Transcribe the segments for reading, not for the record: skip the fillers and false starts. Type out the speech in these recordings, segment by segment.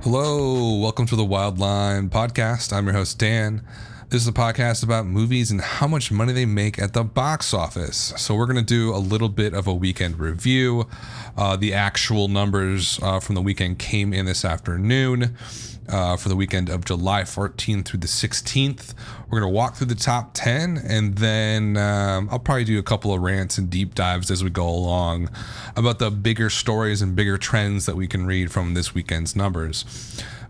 Hello, welcome to the Wildline podcast. I'm your host, Dan. This is a podcast about movies and how much money they make at the box office. So we're going to do a little bit of a weekend review. The actual numbers from the weekend came in this afternoon for the weekend of July 14th through the 16th. We're going to walk through the top 10, and then I'll probably do a couple of rants and deep dives as we go along about the bigger stories and bigger trends that we can read from this weekend's numbers.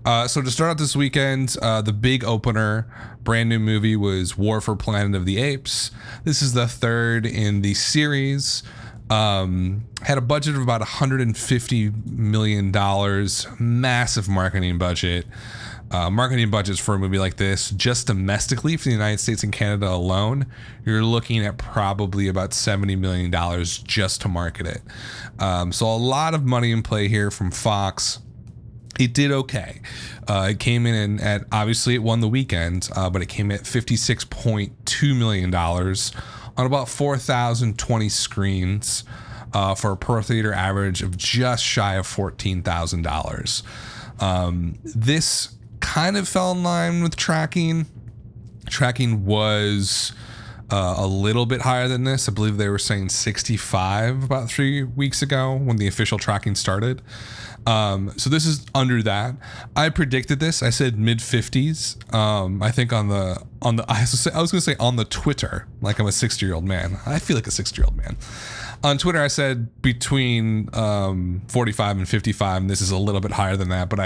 So to start out this weekend, the big opener, brand new movie, was War for Planet of the Apes. This is the third in the series. Had a budget of about $150 million, massive marketing budget. Marketing budgets for a movie like this, just domestically for the United States and Canada alone, you're looking at probably about $70 million just to market it. So a lot of money in play here from Fox. It did okay. It came in at, obviously it won the weekend, but it came at $56.2 million on about 4,020 screens for a per theater average of just shy of $14,000. This kind of fell in line with tracking. Tracking was a little bit higher than this. I believe they were saying 65 about 3 weeks ago when the official tracking started. So this is under that. I predicted this. I said mid 50s. I think on the I was going to say on the Twitter, like I'm a 60-year-old man. I feel like a 60-year-old man. On Twitter, I said between 45 and 55, and this is a little bit higher than that. But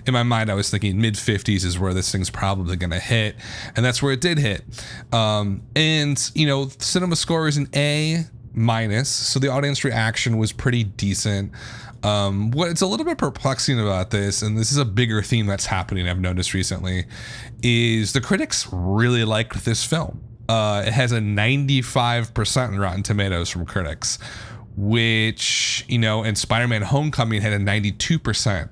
in my mind, I was thinking mid 50s is where this thing's probably going to hit, and that's where it did hit. And you know, cinema score is an A minus, so the audience reaction was pretty decent. What's a little bit perplexing about this, and this is a bigger theme that's happening I've noticed recently, is the critics really liked this film. It has a 95% in Rotten Tomatoes from critics, which, you know, and Spider-Man Homecoming had a 92%.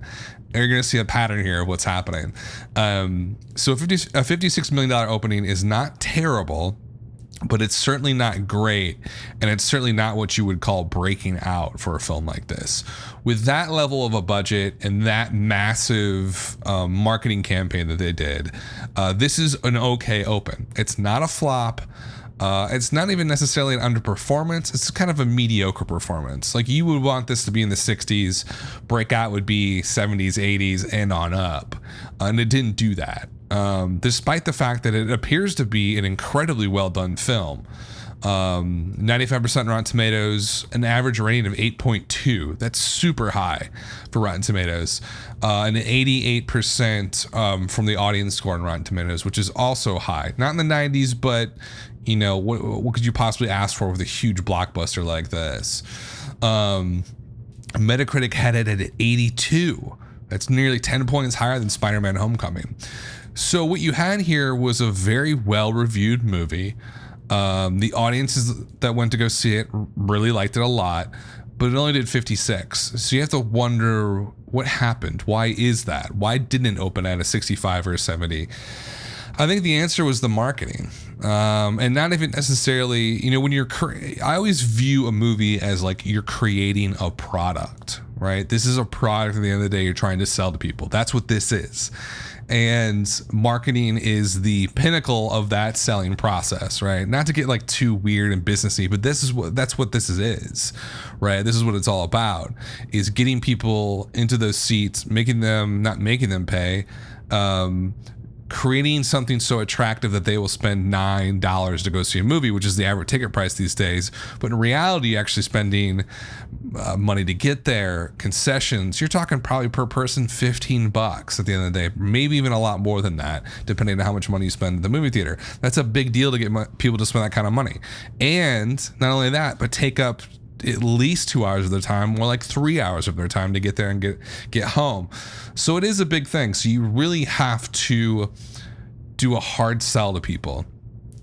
You're going to see a pattern here of what's happening. So a $56 million opening is not terrible, but it's certainly not great, and it's certainly not what you would call breaking out for a film like this. With that level of a budget and that massive marketing campaign that they did, this is an okay open. It's not a flop. It's not even necessarily an underperformance. It's kind of a mediocre performance. Like, you would want this to be in the 60s. Breakout would be 70s, 80s, and on up. And it didn't do that. Despite the fact that it appears to be an incredibly well done film. 95% Rotten Tomatoes, an average rating of 8.2. That's super high for Rotten Tomatoes. And an 88% from the audience score on Rotten Tomatoes, which is also high. Not in the 90s, but you know, what could you possibly ask for with a huge blockbuster like this? Metacritic had it at 82. That's nearly 10 points higher than Spider-Man Homecoming. So what you had here was a very well-reviewed movie. The audiences that went to go see it really liked it a lot, but it only did 56. So you have to wonder what happened. Why is that? Why didn't it open at a 65 or a 70? I think the answer was the marketing. And not even necessarily, you know, when I always view a movie as like you're creating a product, right? This is a product at the end of the day you're trying to sell to people. That's what this is. And marketing is the pinnacle of that selling process, right? Not to get like too weird and businessy, but that's what this is, right? This is what it's all about, is getting people into those seats, not making them pay, creating something so attractive that they will spend $9 to go see a movie, which is the average ticket price these days. But in reality, you're actually spending money to get there, concessions. You're talking probably per person $15 at the end of the day, maybe even a lot more than that, depending on how much money you spend at the movie theater. That's a big deal to get people to spend that kind of money. And not only that, but take up at least 2 hours of their time, more like 3 hours of their time to get there and get home. So it is a big thing. So you really have to do a hard sell to people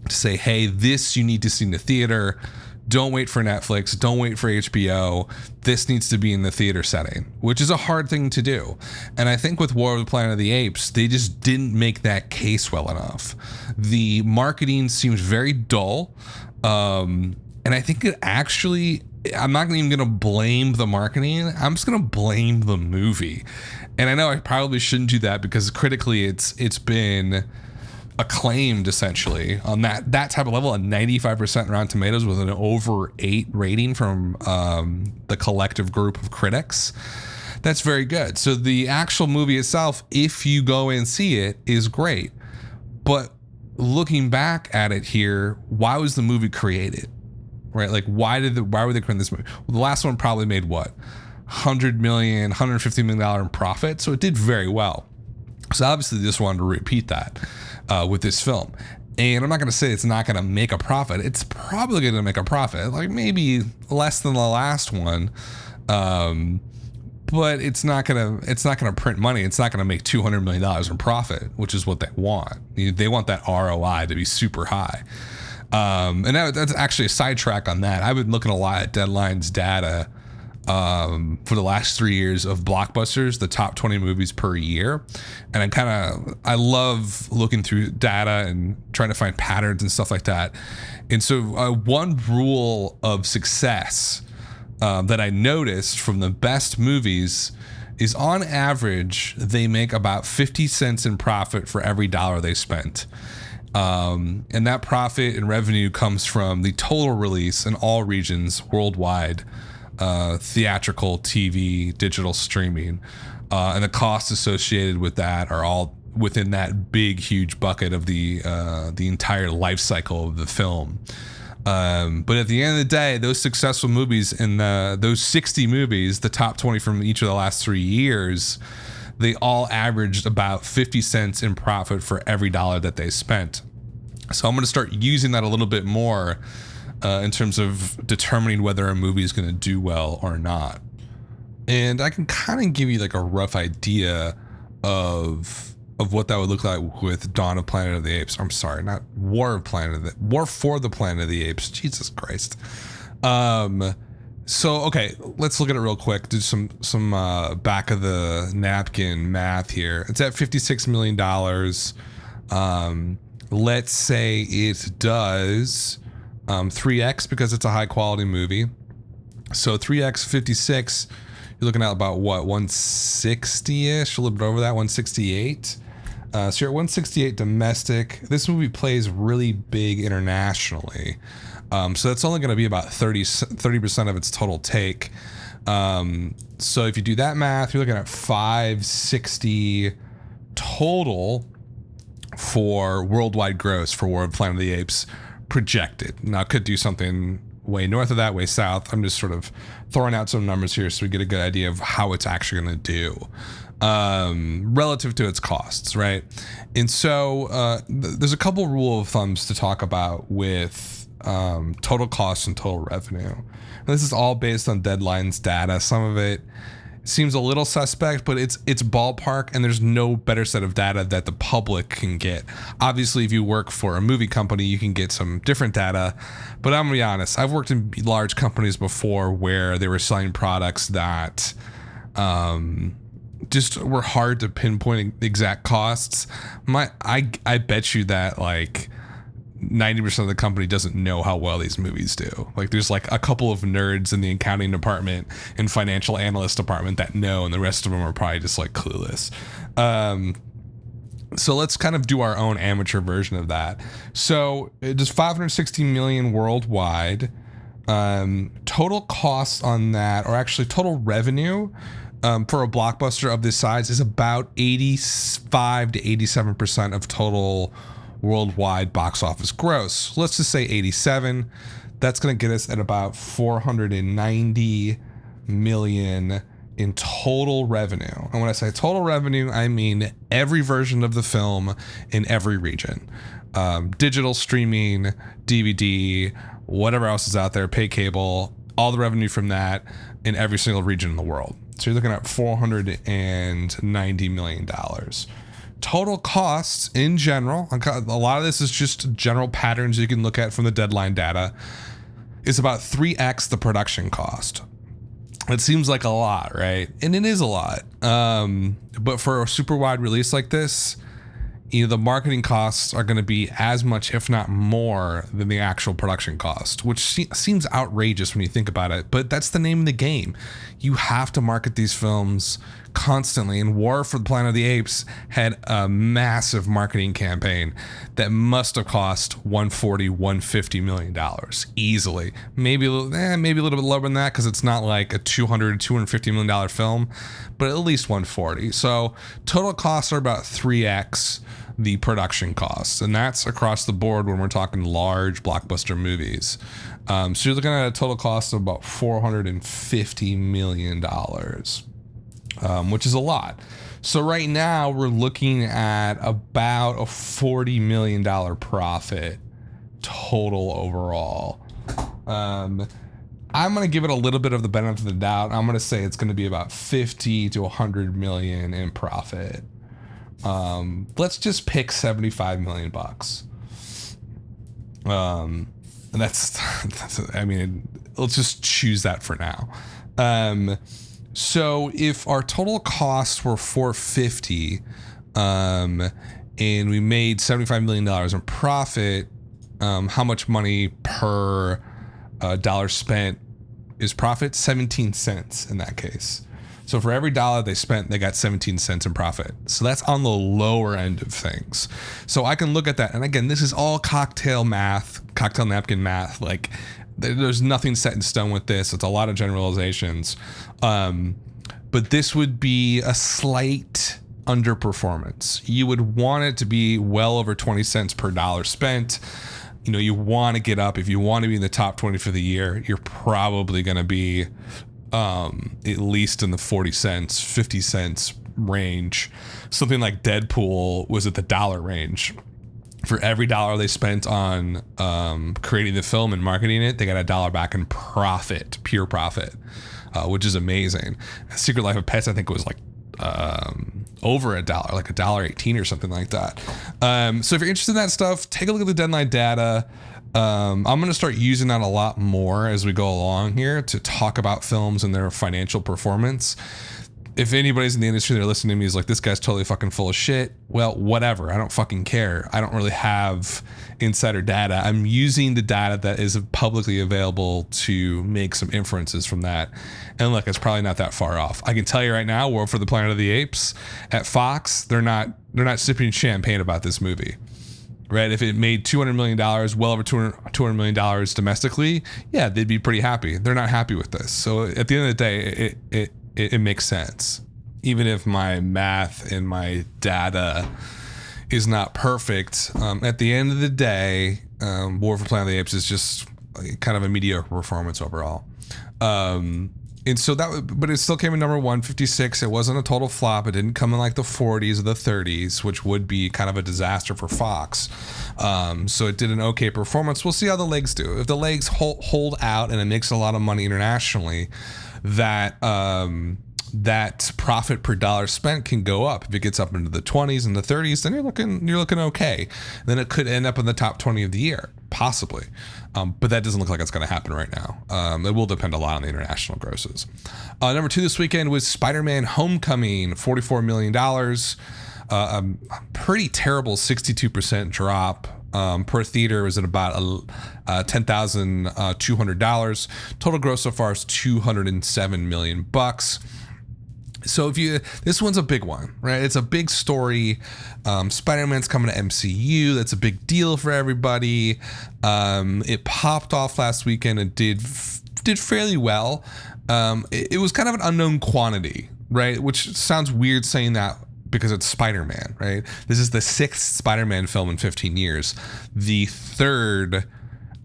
to say, hey, this you need to see in the theater. Don't wait for Netflix. Don't wait for HBO. This needs to be in the theater setting, which is a hard thing to do. And I think with War of the Planet of the Apes, they just didn't make that case well enough. The marketing seems very dull. And I think it actually I'm not even going to blame the marketing. I'm just going to blame the movie. And I know I probably shouldn't do that because critically it's been acclaimed essentially on that type of level, a 95% Rotten Tomatoes with an over 8 rating from the collective group of critics. That's very good. So the actual movie itself, if you go and see it, is great. But looking back at it here, why was the movie created? Right? Like why were they creating this movie? Well, the last one probably made what? $100 million, $150 million in profit. So it did very well. So obviously they just wanted to repeat that with this film. And I'm not going to say it's not going to make a profit. It's probably going to make a profit, like maybe less than the last one. But it's not gonna print money. It's not gonna make $200 million in profit, which is what they want. They want that ROI to be super high. And that's actually a sidetrack on that. I've been looking a lot at Deadline's data for the last 3 years of blockbusters, the top 20 movies per year. And I love looking through data and trying to find patterns and stuff like that. And so one rule of success that I noticed from the best movies is on average, they make about 50 cents in profit for every dollar they spent. And that profit and revenue comes from the total release in all regions worldwide, theatrical, TV, digital streaming, and the costs associated with that are all within that big, huge bucket of the entire life cycle of the film. But at the end of the day, those successful movies and those 60 movies, the top 20 from each of the last 3 years, they all averaged about 50 cents in profit for every dollar that they spent. So I'm going to start using that a little bit more in terms of determining whether a movie is going to do well or not. And I can kind of give you like a rough idea of what that would look like with Dawn of Planet of the Apes. I'm sorry, not War for the Planet of the Apes. Jesus Christ. So, okay, let's look at it real quick. Do some back of the napkin math here. It's at $56 million. Let's say it does 3x because it's a high quality movie. So 3x 56, you're looking at about what, 160-ish, a little bit over that, 168. So you're at 168 domestic. This movie plays really big internationally. So that's only going to be about 30% of its total take. So if you do that math, you're looking at 560 total for worldwide gross for War of Planet of the Apes projected. Now it could do something way north of that, way south. I'm just sort of throwing out some numbers here so we get a good idea of how it's actually going to do relative to its costs, right? And so there's a couple rule of thumbs to talk about with total costs and total revenue. And this is all based on Deadline's data. Some of it seems a little suspect, but it's ballpark, and there's no better set of data that the public can get. Obviously, if you work for a movie company, you can get some different data, but I'm gonna be honest, I've worked in large companies before where they were selling products that just were hard to pinpoint exact costs. I bet you that like 90% of the company doesn't know how well these movies do. Like there's like a couple of nerds in the accounting department and financial analyst department that know, and the rest of them are probably just like clueless. So let's kind of do our own amateur version of that. So it does 560 million worldwide. Total costs on that, or actually total revenue for a blockbuster of this size, is about 85 to 87% of total worldwide box office gross. Let's just say 87. That's going to get us at about 490 million in total revenue. And when I say total revenue, I mean every version of the film in every region. Digital streaming, DVD, whatever else is out there, pay cable, all the revenue from that in every single region in the world. So you're looking at $490 million. Total costs in general, a lot of this is just general patterns you can look at from the Deadline data, is about 3x the production cost. It seems like a lot, right? And it is a lot. But for a super wide release like this, the marketing costs are going to be as much, if not more, than the actual production cost, which seems outrageous when you think about it. But that's the name of the game. You have to market these films constantly. And War for the Planet of the Apes had a massive marketing campaign that must have cost $140-150 million easily. Maybe a little bit lower than that, because it's not like a $250 million film, but at least 140. So total costs are about 3x the production costs, and that's across the board when we're talking large blockbuster movies. So you're looking at a total cost of about $450 million, which is a lot. So right now we're looking at about a $40 million profit total overall. I'm going to give it a little bit of the benefit of the doubt. I'm going to say it's going to be about 50 to 100 million in profit. Let's just pick 75 million bucks. And that's I mean, let's just choose that for now. So if our total costs were 450, and we made $75 million in profit, how much money per dollar spent is profit? 17 cents in that case. So for every dollar they spent, they got 17 cents in profit. So that's on the lower end of things. So I can look at that. And again, this is all cocktail napkin math. Like, there's nothing set in stone with this. It's a lot of generalizations. But this would be a slight underperformance. You would want it to be well over 20 cents per dollar spent. You want to get up. If you want to be in the top 20 for the year, you're probably going to be at least in the 40 cents, 50 cents range. Something like Deadpool was at the dollar range. For every dollar they spent on creating the film and marketing it, they got $1 back in profit, pure profit, which is amazing. Secret Life of Pets, I think, was like over $1, like $1.18 or something like that. So if you're interested in that stuff, take a look at the Deadline data. I'm going to start using that a lot more as we go along here to talk about films and their financial performance. If anybody's in the industry that are listening to me is like, this guy's totally fucking full of shit, well, whatever. I don't fucking care. I don't really have insider data. I'm using the data that is publicly available to make some inferences from that. And look, it's probably not that far off. I can tell you right now, War for the Planet of the Apes at Fox, they're not sipping champagne about this movie. Right? If it made $200 million, well over $200 million domestically, yeah, they'd be pretty happy. They're not happy with this. So at the end of the day, it makes sense. Even if my math and my data is not perfect, at the end of the day, War for Planet of the Apes is just kind of a mediocre performance overall. And so but it still came in number 156. It wasn't a total flop. It didn't come in like the 40s or the 30s, which would be kind of a disaster for Fox. So it did an okay performance. We'll see how the legs do. If the legs hold out and it makes a lot of money internationally, that profit per dollar spent can go up. If it gets up into the 20s and the 30s, then you're looking okay. Then it could end up in the top 20 of the year, possibly. But that doesn't look like it's going to happen right now. It will depend a lot on the international grosses. Number 2 this weekend was Spider-Man Homecoming, $44 million. A pretty terrible 62% drop. Per theater was at about $10,200. Total gross so far is $207 million bucks. So this one's a big one, right? It's a big story. Spider-Man's coming to MCU. That's a big deal for everybody. It popped off last weekend and did fairly well. It was kind of an unknown quantity, right? Which sounds weird saying that because it's Spider-Man, right? This is the 6th Spider-Man film in 15 years. The 3rd,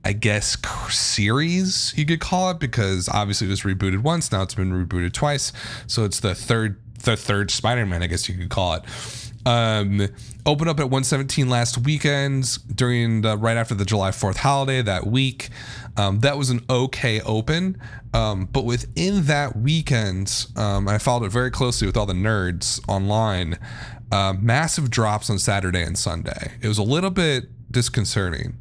I guess, series, you could call it, because obviously it was rebooted once. Now it's been rebooted twice. So it's the third Spider-Man, I guess you could call it. Opened up at 117 last weekend during right after the July 4th holiday that week. That was an okay open. But within that weekend, I followed it very closely with all the nerds online. Massive drops on Saturday and Sunday. It was a little bit disconcerting.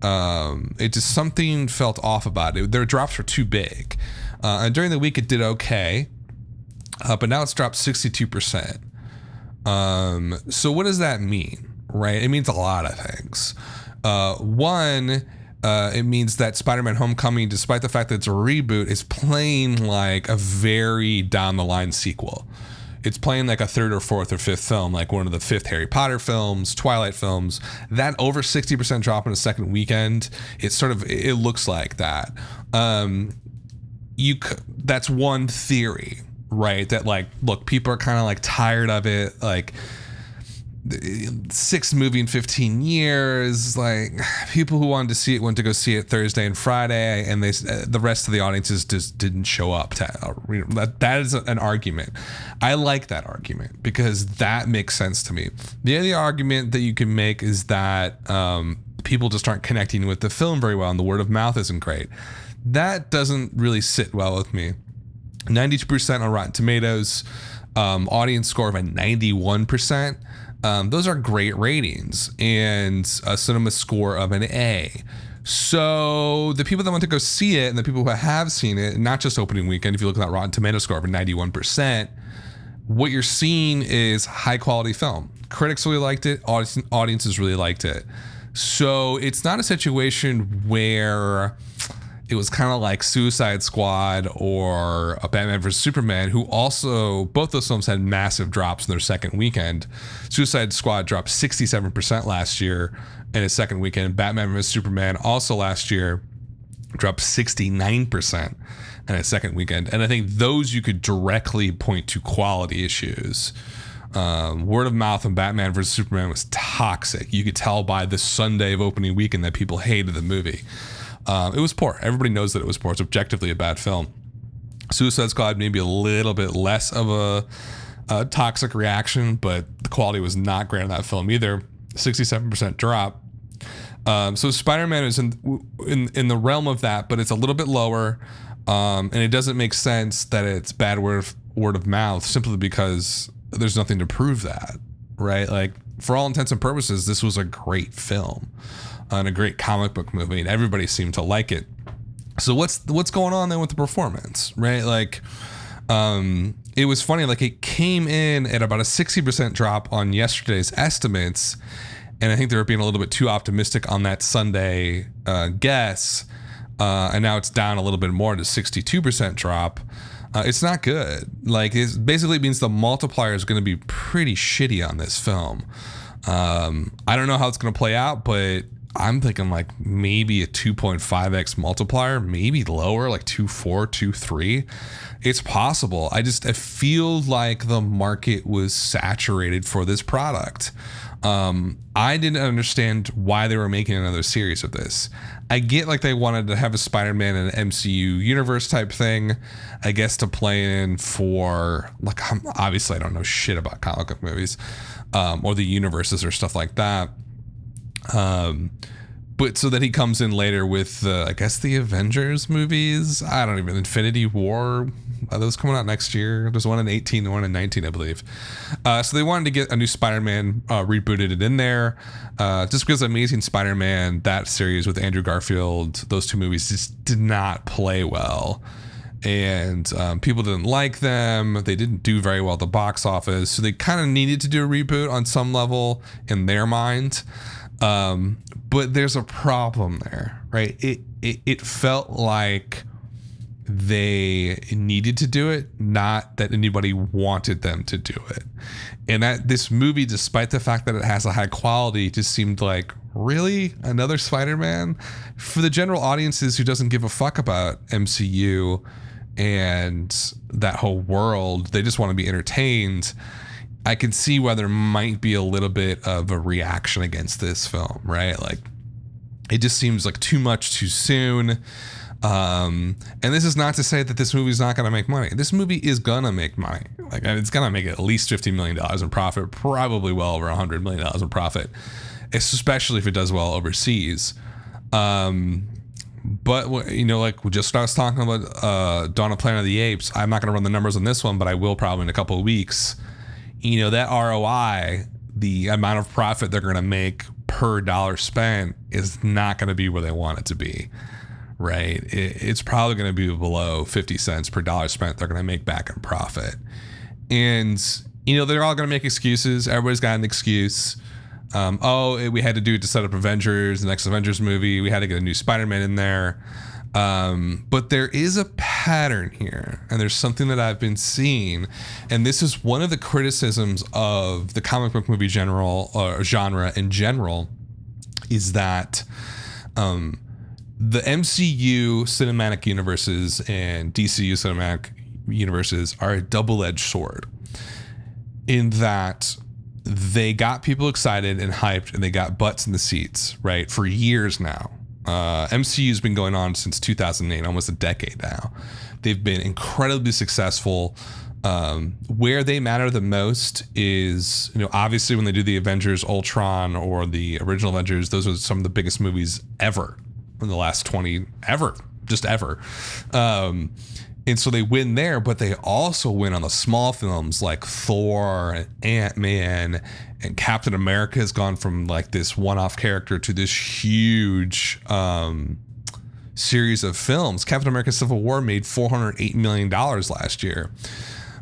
It just, something felt off about it. Their drops were too big. And during the week it did okay. But now it's dropped 62%. So what does that mean? right? It means a lot of things. One, it means that Spider-Man Homecoming, despite the fact that it's a reboot, is playing like a very down the line sequel. It's playing like a third or fourth or fifth film, like one of the fifth Harry Potter films, Twilight films. That over 60% drop in a second weekend, it looks like that. That's one theory, right? That like, look, people are kind of like tired of it. Like, 6th movie in 15 years. Like, people who wanted to see it went to go see it Thursday and Friday, and the rest of the audiences just didn't show up. That is an argument. I like that argument because that makes sense to me. The other argument that you can make is that people just aren't connecting with the film very well, and the word of mouth isn't great. That doesn't really sit well with me. 92% on Rotten Tomatoes, audience score of a 91%. Those are great ratings, and a cinema score of an A. So the people that want to go see it and the people who have seen it, not just opening weekend, if you look at that Rotten Tomato score of a 91%, what you're seeing is high quality film. Critics really liked it. Audiences really liked it. So it's not a situation where it was kind of like Suicide Squad or a Batman vs. Superman, who also, both those films had massive drops in their second weekend. Suicide Squad dropped 67% last year in its second weekend. Batman vs. Superman also last year dropped 69% in its second weekend. And I think those you could directly point to quality issues. Word of mouth on Batman vs. Superman was toxic. You could tell by the Sunday of opening weekend that people hated the movie. It was poor. Everybody knows that it was poor. It's objectively a bad film. Suicide Squad, maybe a little bit less of a toxic reaction, but the quality was not great on that film either. 67% drop. So Spider-Man is in the realm of that, but it's a little bit lower. And it doesn't make sense that it's bad word of mouth simply because there's nothing to prove that, right? Like, for all intents and purposes, this was a great film and a great comic book movie, and everybody seemed to like it. So what's going on then with the performance, right? Like, it was funny. Like, it came in at about a 60% drop on yesterday's estimates, and I think they were being a little bit too optimistic on that Sunday guess, and now it's down a little bit more to 62% drop. It's not good. Like, it basically means the multiplier is going to be pretty shitty on this film. I don't know how it's going to play out, but I'm thinking like maybe a 2.5x multiplier, maybe lower, like 2.4, 2.3. It's possible. I feel like the market was saturated for this product. I didn't understand why they were making another series of this. I get like they wanted to have a Spider-Man in an MCU universe type thing, I guess, to play in for, like, obviously I don't know shit about comic book movies, or the universes or stuff like that. But so that he comes in later with I guess the Avengers movies. I don't even, Infinity War. Are those coming out next year? There's one in 18 and one in 19, I believe. So they wanted to get a new Spider-Man rebooted it in there. Just because Amazing Spider-Man, that series with Andrew Garfield, those two movies just did not play well. And people didn't like them. They didn't do very well at the box office. So they kind of needed to do a reboot on some level in their mind. But there's a problem there, right? It felt like they needed to do it, not that anybody wanted them to do it. And that this movie, despite the fact that it has a high quality, just seemed like, really? Another Spider-Man? For the general audiences who doesn't give a fuck about MCU and that whole world, they just want to be entertained. I can see why there might be a little bit of a reaction against this film, right? Like, it just seems like too much too soon. And this is not to say that this movie is not going to make money. This movie is going to make money. Like, it's going to make at least $50 million in profit, probably well over $100 million in profit, especially if it does well overseas. But, you know, like just what I was talking about, Dawn of Planet of the Apes, I'm not going to run the numbers on this one, but I will probably in a couple of weeks. You know, that ROI, the amount of profit they're going to make per dollar spent, is not going to be where they want it to be, right? It's probably going to be below 50 cents per dollar spent they're going to make back in profit. And, you know, they're all going to make excuses. Everybody's got an excuse. We had to do it to set up Avengers, the next Avengers movie. We had to get a new Spider-Man in there. But there is a pattern here, and there's something that I've been seeing, and this is one of the criticisms of the comic book movie genre in general, is that the MCU cinematic universes and DCU cinematic universes are a double-edged sword, in that they got people excited and hyped, and they got butts in the seats, right, for years now. MCU has been going on since 2008, almost a decade now. They've been incredibly successful. Where they matter the most is, obviously when they do the Avengers, Ultron, or the original Avengers, those are some of the biggest movies ever in the last 20, ever. And so they win there, but they also win on the small films like Thor and Ant-Man, and Captain America has gone from like this one-off character to this huge series of films. Captain America Civil War made $408 million last year.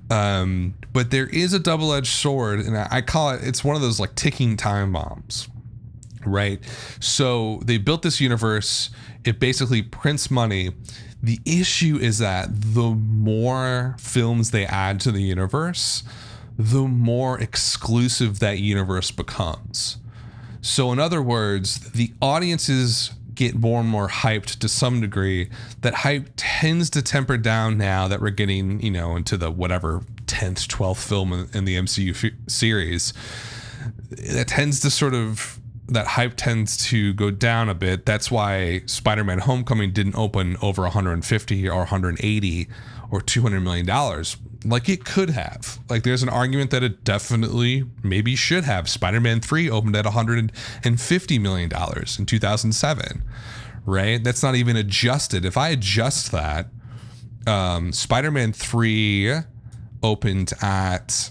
But there is a double-edged sword, and I call it's one of those like ticking time bombs, right? So they built this universe. It basically prints money. The issue is that the more films they add to the universe, the more exclusive that universe becomes. So in other words, the audiences get more and more hyped to some degree. That hype tends to temper down now that we're getting, into the whatever 10th, 12th film in the MCU series. That hype tends to go down a bit. That's why Spider-Man Homecoming didn't open over 150 or 180 or $200 million like it could have. Like, there's an argument that it definitely maybe should have. Spider-Man 3 opened at $150 million in 2007, right? That's not even adjusted. If I adjust that, Spider-Man 3 opened at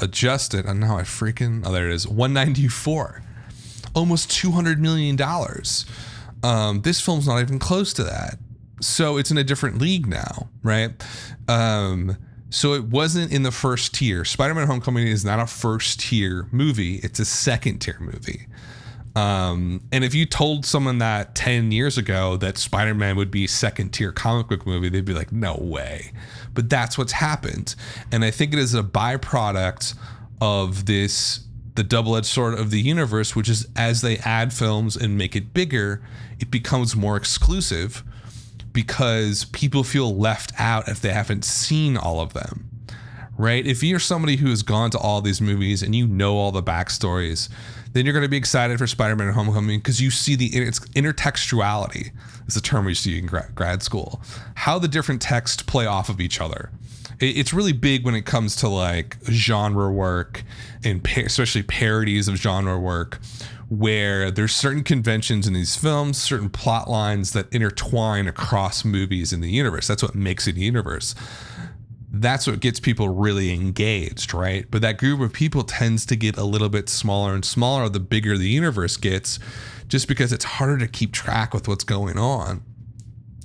adjusted, and now there it is, 194, almost $200 million. This film's not even close to that. So it's in a different league now, right? So it wasn't in the first tier. Spider-Man Homecoming is not a first tier movie. It's a second tier movie. And if you told someone that 10 years ago that Spider-Man would be a second tier comic book movie, they'd be like, no way. But that's what's happened. And I think it is a byproduct of the double-edged sword of the universe, which is as they add films and make it bigger, it becomes more exclusive because people feel left out if they haven't seen all of them, right? If you're somebody who has gone to all these movies and you know all the backstories, then you're going to be excited for Spider-Man Homecoming because you see it's intertextuality is the term we see in grad school. How the different texts play off of each other. It's really big when it comes to like genre work and especially parodies of genre work, where there's certain conventions in these films, certain plot lines that intertwine across movies in the universe. That's what makes it a universe. That's what gets people really engaged, right? But that group of people tends to get a little bit smaller and smaller the bigger the universe gets, just because it's harder to keep track with what's going on.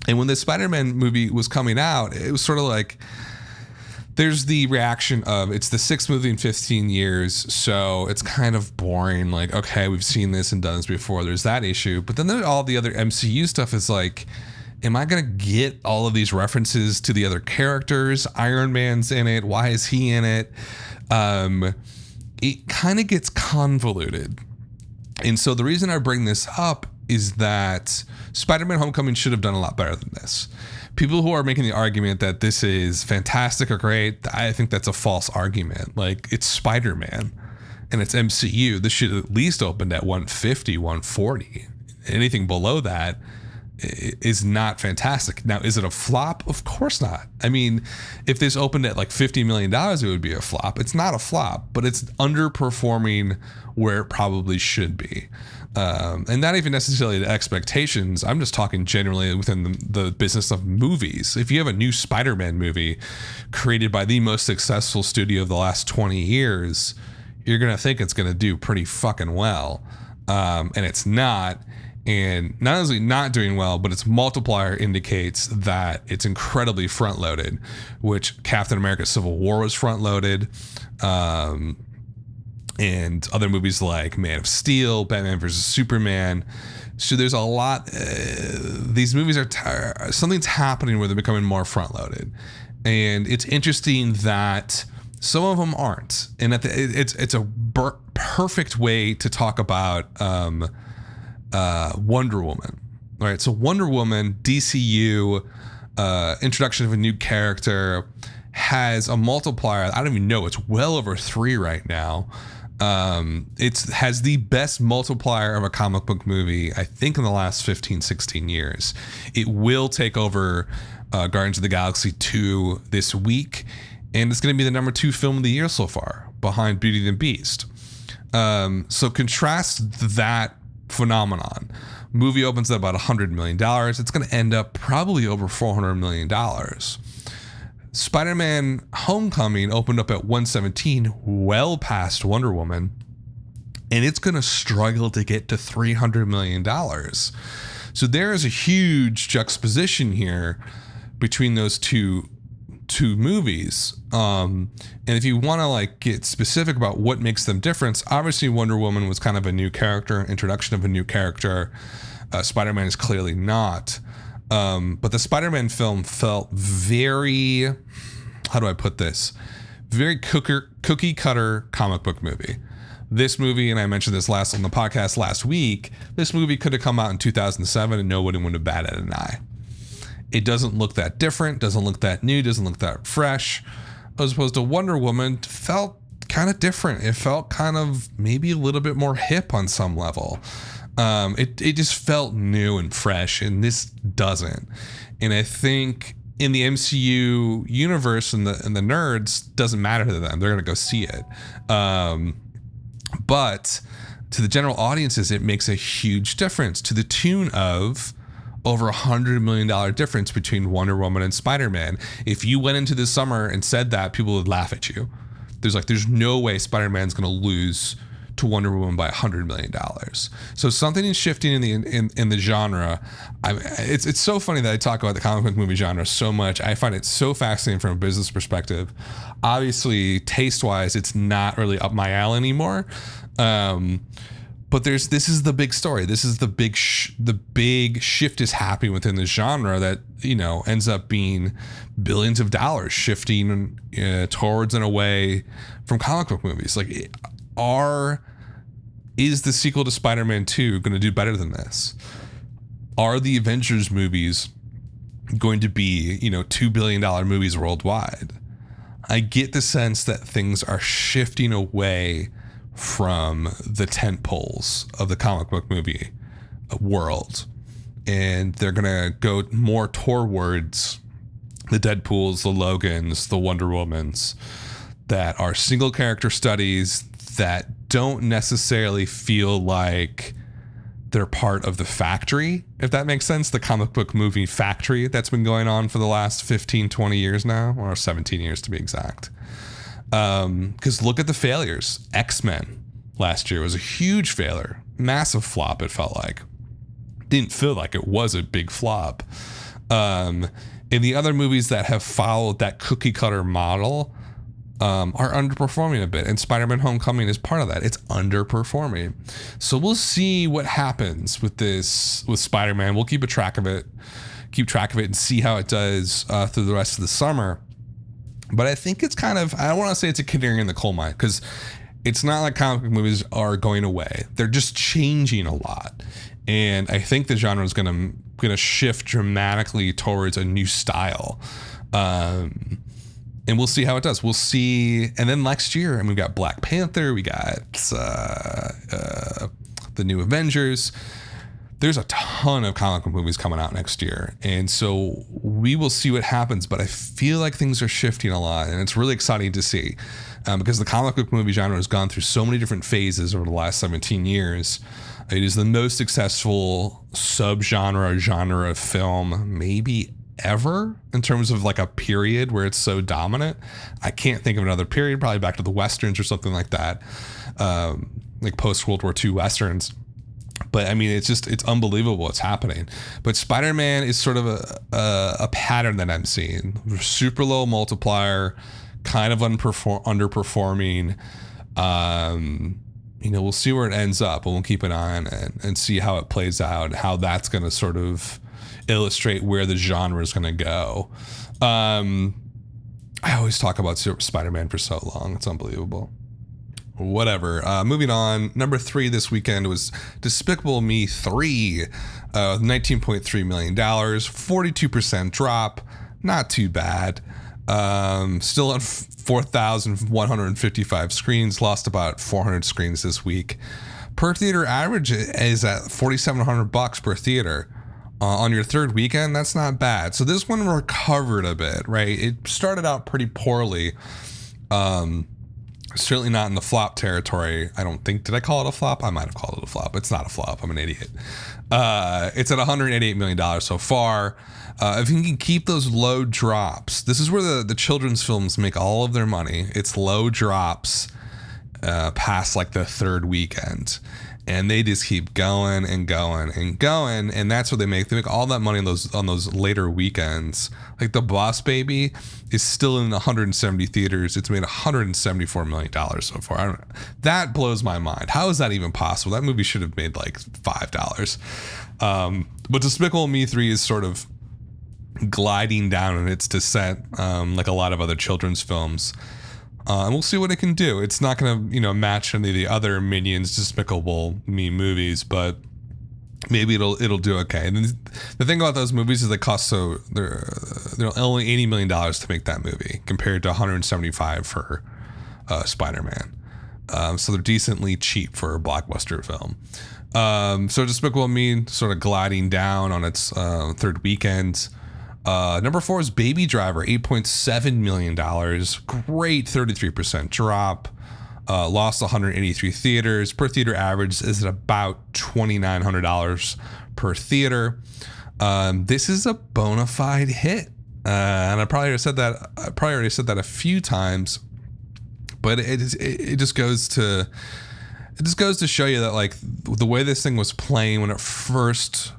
And when the Spider-Man movie was coming out, it was sort of like, there's the reaction of it's the 6th movie in 15 years, so it's kind of boring. Like, okay, we've seen this and done this before. There's that issue. But then there's all the other MCU stuff is like, am I going to get all of these references to the other characters? Iron Man's in it. Why is he in it? It kind of gets convoluted. And so the reason I bring this up is that Spider-Man Homecoming should have done a lot better than this. People who are making the argument that this is fantastic or great, I think that's a false argument. Like, it's Spider-Man and it's MCU. This should at least opened at 150, 140. Anything below that is not fantastic. Now, is it a flop? Of course not. I mean, if this opened at like $50 million, it would be a flop. It's not a flop, but it's underperforming where it probably should be. And not even necessarily the expectations. I'm just talking generally within the business of movies. If you have a new Spider-Man movie created by the most successful studio of the last 20 years, you're going to think it's going to do pretty fucking well. And it's not. And not only not doing well, but its multiplier indicates that it's incredibly front-loaded, which Captain America Civil War was front-loaded. and other movies like Man of Steel, Batman vs. Superman. So there's a lot. These movies are something's happening where they're becoming more front loaded, and it's interesting that some of them aren't. And it's a perfect way to talk about Wonder Woman. All right, so Wonder Woman, DCU, introduction of a new character, has a multiplier. I don't even know. It's well over 3 right now. It has the best multiplier of a comic book movie, I think, in the last 15, 16 years. It will take over Guardians of the Galaxy 2 this week, and it's going to be the number 2 film of the year so far, behind Beauty and the Beast. So contrast that phenomenon. Movie opens at about $100 million. It's going to end up probably over $400 million. Spider-Man Homecoming opened up at 117, well past Wonder Woman, and it's going to struggle to get to $300 million. So there is a huge juxtaposition here between those two movies. And if you want to like get specific about what makes them different, obviously Wonder Woman was kind of a new character, introduction of a new character. Spider-Man is clearly not. But the Spider-Man film felt very, how do I put this? Very cookie cutter comic book movie. This movie, and I mentioned this on the podcast last week, this movie could have come out in 2007 and nobody would have batted an eye. It doesn't look that different, doesn't look that new, doesn't look that fresh. As opposed to Wonder Woman, felt kind of different. It felt kind of maybe a little bit more hip on some level. It just felt new and fresh, and this doesn't. And I think in the MCU universe and the nerds, doesn't matter to them. They're gonna go see it. But to the general audiences, it makes a huge difference, to the tune of over $100 million difference between Wonder Woman and Spider-Man. If you went into this summer and said that, people would laugh at you. There's no way Spider-Man's gonna lose to Wonder Woman by $100 million. So something is shifting in the genre. It's so funny that I talk about the comic book movie genre so much. I find it so fascinating from a business perspective. Obviously, taste-wise, it's not really up my alley anymore. But this is the big story. This is the big shift is happening within the genre that, ends up being billions of dollars shifting towards and away from comic book movies. Like, is the sequel to Spider-Man 2 going to do better than this? Are the Avengers movies going to be, $2 billion movies worldwide? I get the sense that things are shifting away from the tent poles of the comic book movie world, and they're going to go more towards the Deadpools, the Logans, the Wonder Womans, that are single character studies that don't necessarily feel like they're part of the factory, if that makes sense, the comic book movie factory that's been going on for the last 15, 20 years now, or 17 years to be exact. Because look at the failures. X-Men last year was a huge failure, massive flop, it felt like. Didn't feel like it was a big flop. And the other movies that have followed that cookie cutter model are underperforming a bit, and Spider-Man Homecoming is part of that. It's underperforming. So we'll see what happens with Spider-Man. We'll keep track of it and see how it does through the rest of the summer. But I think it's kind of, I don't want to say it's a canary in the coal mine, because it's not like comic book movies are going away. They're just changing a lot. And I think the genre is going to shift dramatically towards a new style. And we'll see how it does. We'll see. And then next year, and we've got Black Panther, we got the new Avengers. There's a ton of comic book movies coming out next year. And so we will see what happens. But I feel like things are shifting a lot. And it's really exciting to see, because the comic book movie genre has gone through so many different phases over the last 17 years. It is the most successful genre of film, maybe ever, in terms of like a period where it's so dominant. I can't think of another period, probably back to the Westerns or something like that, like post World War II Westerns. But I mean, it's unbelievable what's happening. But Spider-Man is sort of a pattern that I'm seeing. Super low multiplier, kind of underperforming. We'll see where it ends up, and we'll keep an eye on it and see how it plays out, how that's going to sort of illustrate where the genre is going to go. I always talk about Spider-Man for so long. It's unbelievable. Whatever. Moving on. Number 3 this weekend was Despicable Me 3, $19.3 million, 42% drop. Not too bad. Still on 4,155 screens, lost about 400 screens this week. Per theater average is at $4,700 per theater. On your third weekend, that's not bad. So this one recovered a bit, right? It started out pretty poorly. Certainly not in the flop territory. I don't think, did I call it a flop? I might have called it a flop. It's not a flop. I'm an idiot. It's at $188 million so far. If you can keep those low drops, this is where the children's films make all of their money. It's low drops past like the third weekend. And they just keep going and going and going, and that's what they make. They make all that money on those later weekends. Like The Boss Baby is still in 170 theaters. It's made $174 million so far. That blows my mind. How is that even possible? That movie should have made like $5. But Despicable Me 3 is sort of gliding down in its descent, like a lot of other children's films. And we'll see what it can do. It's not going to, match any of the other Minions Despicable Me movies, but maybe it'll do okay. And the thing about those movies is they cost they're only $80 million to make that movie compared to $175 for Spider-Man. So they're decently cheap for a blockbuster film. So Despicable Me sort of gliding down on its third weekend. Number 4 is Baby Driver, $8.7 million. Great 33% drop. Lost 183 theaters. Per theater average is at about $2,900 per theater. This is a bona fide hit. And I probably already said that a few times, but it just goes to show you that like the way this thing was playing when it first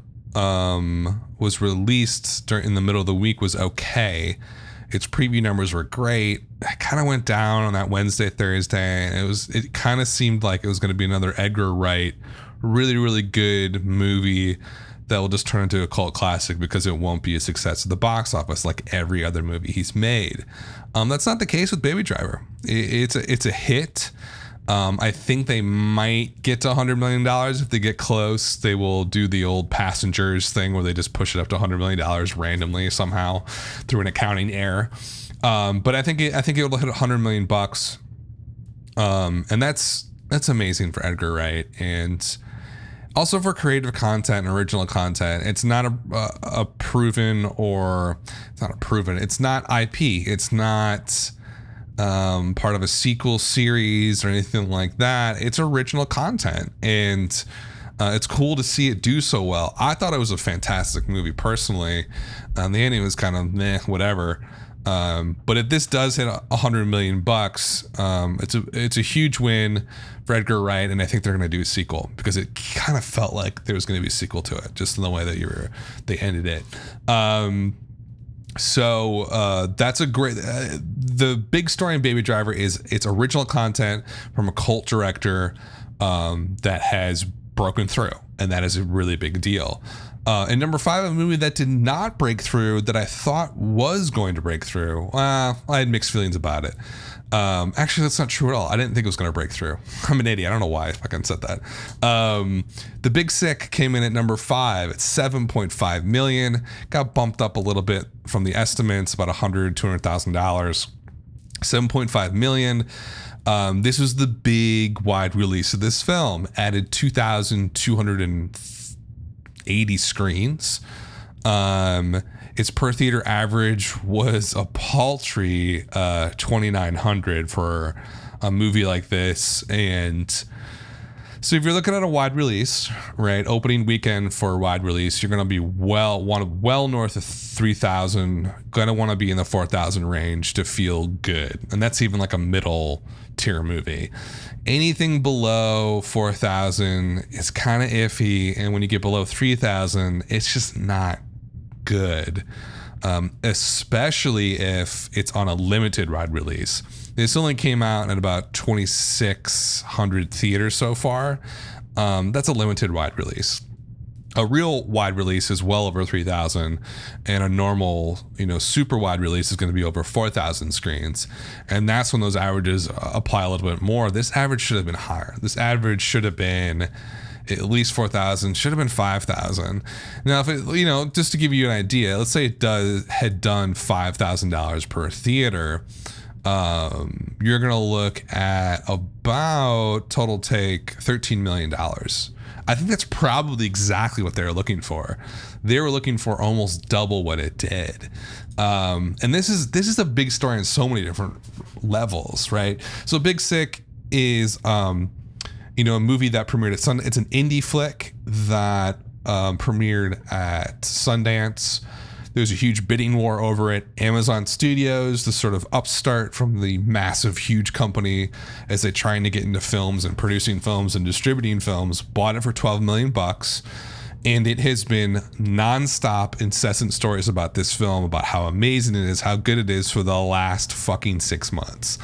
was released in the middle of the week was okay. Its preview numbers were great. It kind of went down on that Wednesday, Thursday, and it kind of seemed like it was going to be another Edgar Wright, really, really good movie that will just turn into a cult classic because it won't be a success at the box office like every other movie he's made. That's not the case with Baby Driver. It's a hit. I think they might get to $100 million. If they get close, they will do the old Passengers thing where they just push it up to $100 million randomly somehow through an accounting error. But I think it'll hit $100 million bucks. And that's amazing for Edgar Wright, and also for creative content and original content. It's not a proven, or it's not a proven. It's not IP. It's not part of a sequel series or anything like that. It's original content, and it's cool to see it do so well. I thought it was a fantastic movie personally. The ending was kind of meh, whatever. But if this does hit $100 million bucks, it's a huge win for Edgar Wright, and I think they're going to do a sequel because it kind of felt like there was going to be a sequel to it, just in the way that they ended it. So that's a great. The big story in Baby Driver is it's original content from a cult director that has broken through, and that is a really big deal. And number 5, a movie that did not break through that I thought was going to break through. I had mixed feelings about it. Actually, that's not true at all. I didn't think it was going to break through. I'm an idiot. I don't know why I fucking said that. The Big Sick came in at number 5 at $7.5 million. Got bumped up a little bit from the estimates, about $200,000. $7.5 million. This was the big wide release of this film. Added 2,280 screens. Its per theater average was a paltry 2,900 for a movie like this. And so if you're looking at a wide release, right, opening weekend for a wide release, you're going to be well north of 3,000, going to want to be in the 4,000 range to feel good. And that's even like a middle tier movie. Anything below 4,000 is kind of iffy. And when you get below 3,000, it's just not good. especially if it's on a limited wide release. This only came out at about 2,600 theaters so far. That's a limited wide release. A real wide release is well over 3,000, and a normal, super wide release is going to be over 4,000 screens. And that's when those averages apply a little bit more. This average should have been higher. This average should have been at least 4,000, should have been 5,000. Now, if it, just to give you an idea, let's say it had done $5,000 per theater, you're going to look at about total take $13 million. I think that's probably exactly what they were looking for. They were looking for almost double what it did. And this is a big story on so many different levels, right? So Big Sick is, a movie that premiered at Sundance. It's an indie flick that premiered at Sundance. There was a huge bidding war over it. Amazon Studios, the sort of upstart from the massive, huge company, as they're trying to get into films and producing films and distributing films, bought it for $12 million. And it has been nonstop, incessant stories about this film, about how amazing it is, how good it is for the last fucking 6 months.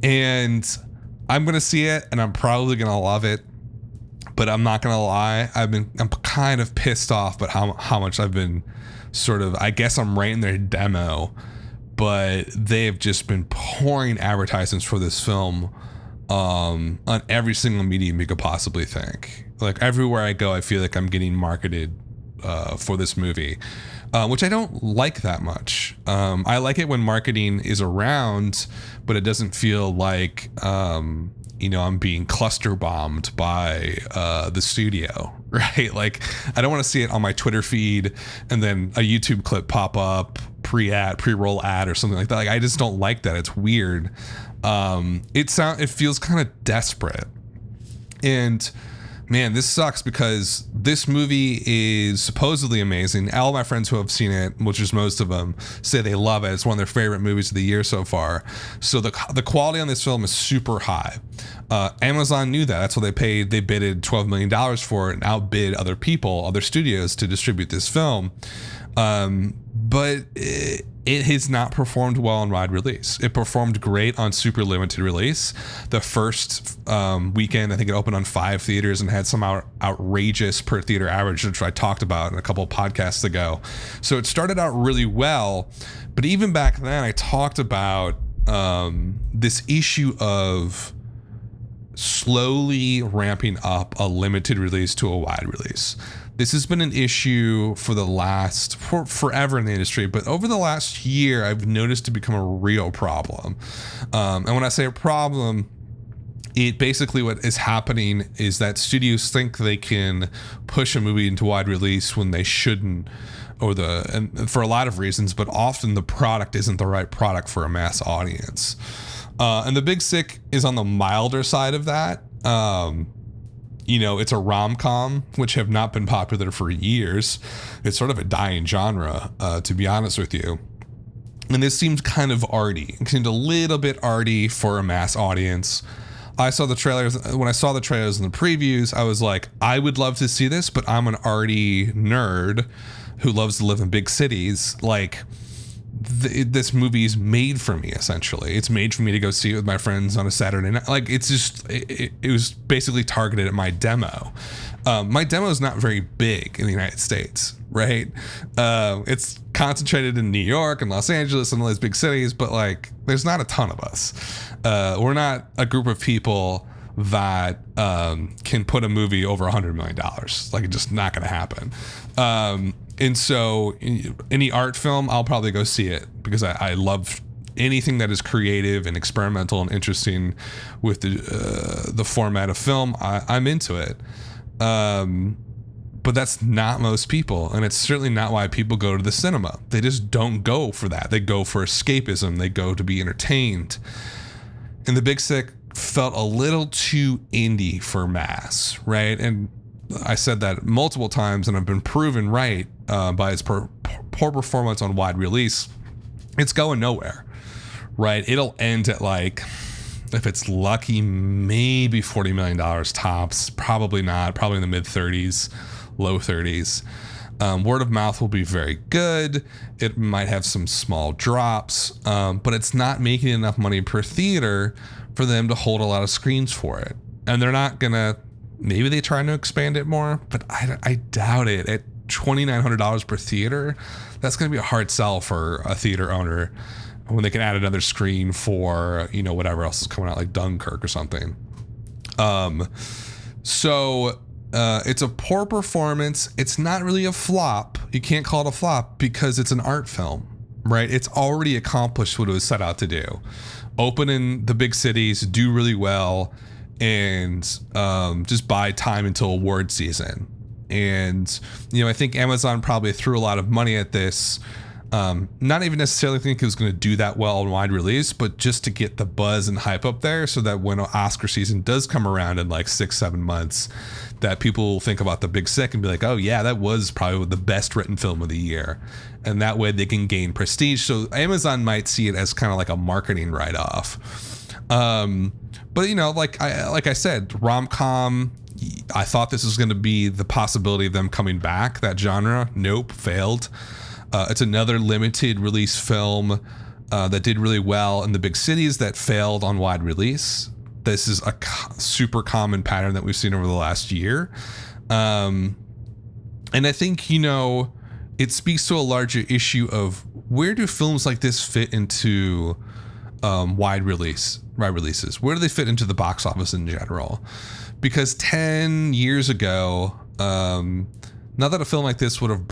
And I'm going to see it, and I'm probably going to love it. But I'm not going to lie, I'm kind of pissed off about how much I've been sort of, I guess I'm rating their demo, but they've just been pouring advertisements for this film on every single medium you could possibly think. Like everywhere I go, I feel like I'm getting marketed for this movie, which I don't like that much. I like it when marketing is around, but it doesn't feel like I'm being cluster bombed by the studio, right? Like I don't want to see it on my Twitter feed and then a YouTube clip pop up pre-roll ad or something like that. Like I just don't like that. It's weird. It feels kind of desperate. And man, this sucks because this movie is supposedly amazing. All my friends who have seen it, which is most of them, say they love it. It's one of their favorite movies of the year so far. So the quality on this film is super high. Amazon knew that. That's what they paid. They bidded $12 million for it and outbid other people, other studios to distribute this film. But it has not performed well on wide release. It performed great on super limited release. The first weekend, I think it opened on 5 theaters and had some outrageous per theater average, which I talked about in a couple of podcasts ago. So it started out really well. But even back then, I talked about this issue of slowly ramping up a limited release to a wide release. This has been an issue for forever in the industry, but over the last year, I've noticed it become a real problem. And when I say a problem, it basically what is happening is that studios think they can push a movie into wide release when they shouldn't, and for a lot of reasons, but often the product isn't the right product for a mass audience. And The Big Sick is on the milder side of that. It's a rom-com, which have not been popular for years. It's sort of a dying genre, to be honest with you. And this seemed kind of arty. It seemed a little bit arty for a mass audience. When I saw the trailers and the previews, I was like, I would love to see this, but I'm an arty nerd who loves to live in big cities. Like, this movie is made for me, essentially. It's made for me to go see it with my friends on a Saturday night. Like, it's just, it was basically targeted at my demo. My demo is not very big in the United States, right? It's concentrated in New York and Los Angeles and all these big cities, but like, there's not a ton of us. We're not a group of people that can put a movie over $100 million. Like, it's just not going to happen. And so any art film, I'll probably go see it because I love anything that is creative and experimental and interesting with the format of film. I'm into it. But that's not most people. And it's certainly not why people go to the cinema. They just don't go for that. They go for escapism. They go to be entertained. And The Big Sick felt a little too indie for mass, right? And I said that multiple times, and I've been proven right by its poor performance on wide release. It's going nowhere, right? It'll end at, like, if it's lucky, maybe $40 million tops. Probably not. Probably in the mid 30s, low 30s. Word of mouth will be very good. It might have some small drops, but it's not making enough money per theater for them to hold a lot of screens for it. And they're not gonna, maybe they try to expand it more, but I doubt it. At $2,900 per theater, that's gonna be a hard sell for a theater owner when they can add another screen for, whatever else is coming out, like Dunkirk or something. So it's a poor performance. It's not really a flop. You can't call it a flop because it's an art film, right? It's already accomplished what it was set out to do. Open in the big cities, do really well, and just buy time until award season. And, I think Amazon probably threw a lot of money at this. Not even necessarily think it was going to do that well in wide release, but just to get the buzz and hype up there so that when Oscar season does come around in like 6-7 months, that people will think about The Big Sick and be like, oh yeah, that was probably the best written film of the year. And that way they can gain prestige. So Amazon might see it as kind of like a marketing write-off. But like I said, rom-com, I thought this was going to be the possibility of them coming back, that genre. Nope, failed. It's another limited release film that did really well in the big cities that failed on wide release. This is a super common pattern that we've seen over the last year. And I think, it speaks to a larger issue of where do films like this fit into wide releases? Where do they fit into the box office in general? Because 10 years ago, not that a film like this would have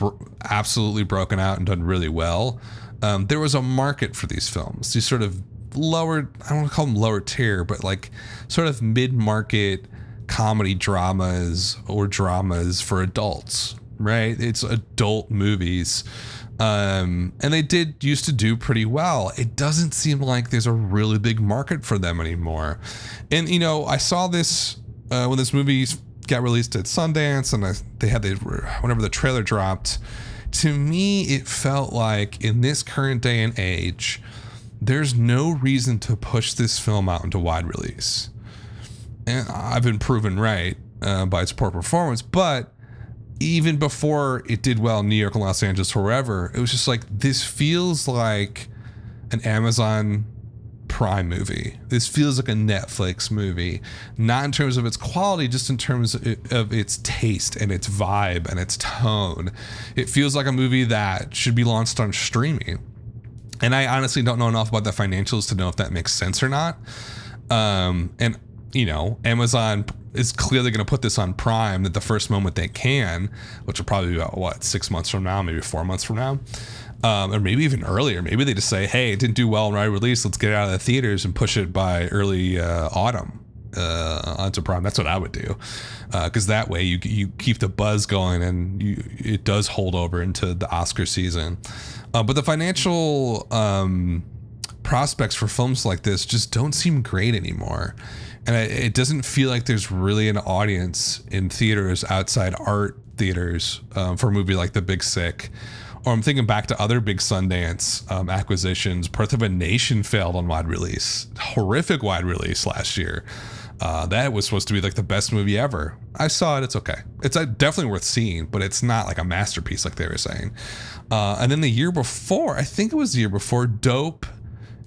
absolutely broken out and done really well. There was a market for these films, these sort of lower, I don't want to call them lower tier, but like sort of mid-market comedy dramas or dramas for adults, right? It's adult movies. And they used to do pretty well. It doesn't seem like there's a really big market for them anymore. And, I saw this when this movie got released at Sundance, and they had whenever the trailer dropped. To me, it felt like in this current day and age, there's no reason to push this film out into wide release. And I've been proven right by its poor performance, but even before it did well in New York and Los Angeles or wherever, it was just like, this feels like an Amazon Prime movie. This feels like a Netflix movie, not in terms of its quality, just in terms of its taste and its vibe and its tone. It feels like a movie that should be launched on streaming. And I honestly don't know enough about the financials to know if that makes sense or not. And Amazon is clearly going to put this on Prime at the first moment they can, which will probably be about 6 months from now, maybe 4 months from now. Or maybe even earlier. Maybe they just say, hey, it didn't do well in wide release. Let's get it out of the theaters and push it by early autumn onto Prime. That's what I would do. Because that way you keep the buzz going and it does hold over into the Oscar season. But the financial prospects for films like this just don't seem great anymore. And it doesn't feel like there's really an audience in theaters outside art theaters for a movie like The Big Sick. Or I'm thinking back to other big Sundance acquisitions. Birth of a Nation failed on wide release. Horrific wide release last year. That was supposed to be like the best movie ever. I saw it. It's okay. It's definitely worth seeing, but it's not like a masterpiece like they were saying. And then the year before, I think it was the year before, Dope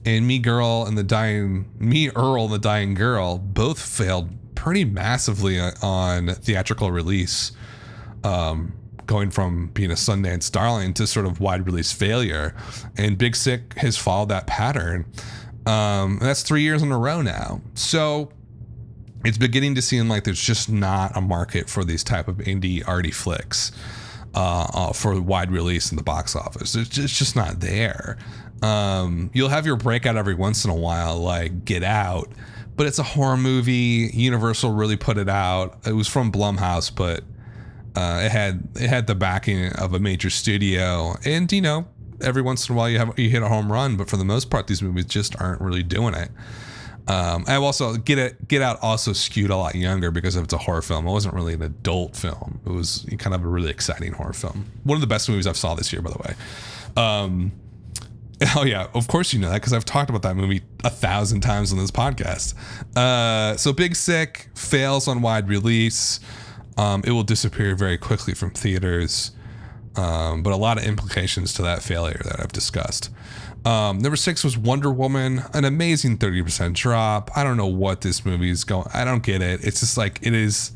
and Me, Earl and the Dying Girl both failed pretty massively on theatrical release. Going from being a Sundance darling to sort of wide release failure. And Big Sick has followed that pattern. And that's 3 years in a row now. So it's beginning to seem like there's just not a market for these type of indie arty flicks for wide release in the box office. It's just not there. You'll have your breakout every once in a while, like Get Out, but it's a horror movie. Universal really put it out. It was from Blumhouse, but it had the backing of a major studio, and every once in a while you hit a home run, but for the most part these movies just aren't really doing it. I also Get Out also skewed a lot younger because it's a horror film. It wasn't really an adult film. It was kind of a really exciting horror film. One of the best movies I've saw this year, by the way. Oh yeah, of course you know that because I've talked about that movie 1,000 times on this podcast. So Big Sick fails on wide release. It will disappear very quickly from theaters. but a lot of implications to that failure that I've discussed. Number 6 was Wonder Woman, an amazing 30% drop. I don't know what this movie is going. I don't get it. It's just like it is.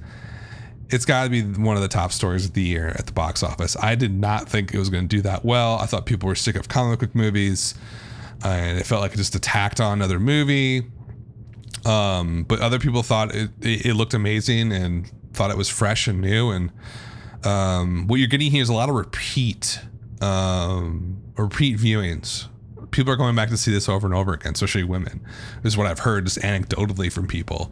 It's got to be one of the top stories of the year at the box office. I did not think it was going to do that well. I thought people were sick of comic book movies, and it felt like it just attacked on another movie. But other people thought it looked amazing and thought it was fresh and new. And what you're getting here is a lot of repeat viewings. People are going back to see this over and over again, especially women. This is what I've heard just anecdotally from people.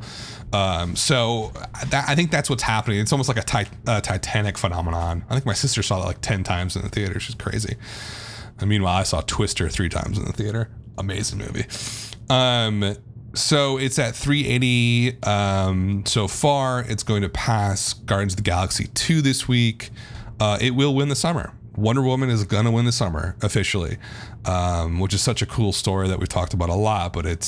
So I think that's what's happening. It's almost like a Titanic phenomenon. I think my sister saw that like 10 times in the theater. She's crazy. And meanwhile, I saw Twister 3 times in the theater. Amazing movie. So it's at 380 so far. It's going to pass Guardians of the Galaxy 2 this week. It will win the summer. Wonder Woman is gonna win the summer officially, which is such a cool story that we've talked about a lot. But it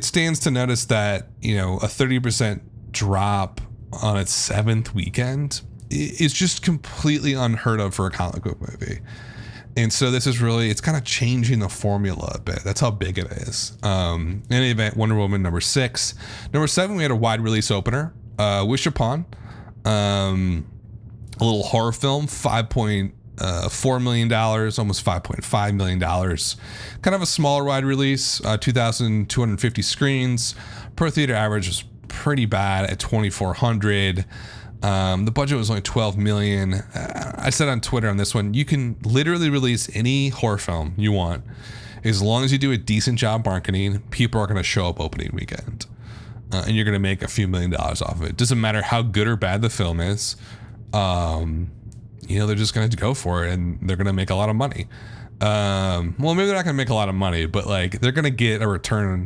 stands to notice that, you know, a 30% drop on its 7th weekend is just completely unheard of for a comic book movie. And so this is really, it's kind of changing the formula a bit. That's how big it is. In any event, Wonder Woman number 6. Number 7, we had a wide release opener, Wish Upon. A little horror film, $5.4 million, almost $5.5 million. Kind of a smaller wide release, 2,250 screens. Per theater average was pretty bad at 2,400. The budget was only $12 million. I said on Twitter on this one, you can literally release any horror film you want. As long as you do a decent job marketing, people are going to show up opening weekend. And you're going to make a few $1 million off of it. Doesn't matter how good or bad the film is. You know, they're just going to go for it and they're going to make a lot of money. Well, maybe they're not going to make a lot of money, but like they're going to get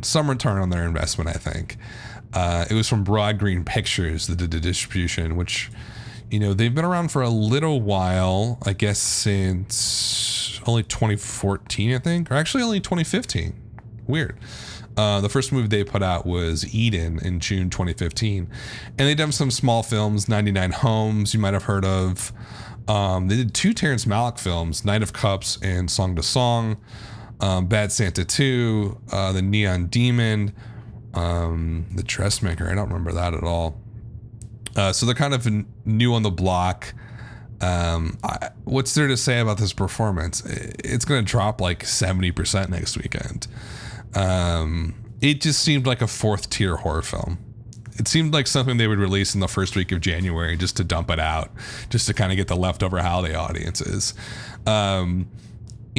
some return on their investment, I think. It was from Broad Green Pictures that did the distribution, which, you know, they've been around for a little while, I guess since only 2014, I think, or actually only 2015. Weird. The first movie they put out was Eden in June 2015. And they've done some small films, 99 Homes, you might have heard of. They did 2 Terrence Malick films, Night of Cups and Song to Song. Bad Santa 2, The Neon Demon, The Dressmaker. I don't remember that at all. So they're kind of new on the block. What's there to say about this performance? It's going to drop like 70% next weekend. It just seemed like a 4th tier horror film. It seemed like something they would release in the first week of January just to dump it out, just to kind of get the leftover holiday audiences. You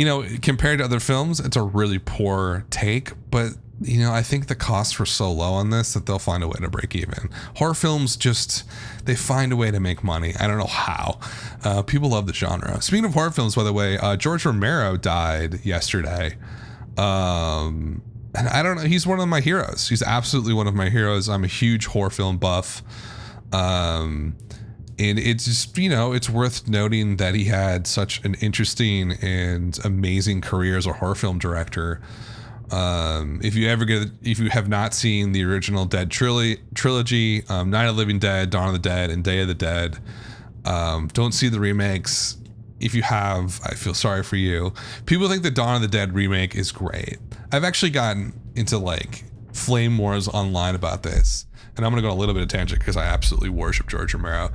know, compared to other films, it's a really poor take, but you know, I think the costs were so low on this that they'll find a way to break even. Horror films they find a way to make money. I don't know how. People love the genre. Speaking of horror films, by the way, George Romero died yesterday. And I don't know, he's one of my heroes. He's absolutely one of my heroes. I'm a huge horror film buff. And it's just, you know, it's worth noting that he had such an interesting and amazing career as a horror film director. If you have not seen the original Dead trilogy, Night of the Living Dead, Dawn of the Dead, and Day of the Dead, don't see the remakes. If you have, I feel sorry for you. People think the Dawn of the Dead remake is great. I've actually gotten into like flame wars online about this, and I'm gonna go on a little bit of tangent because I absolutely worship George Romero.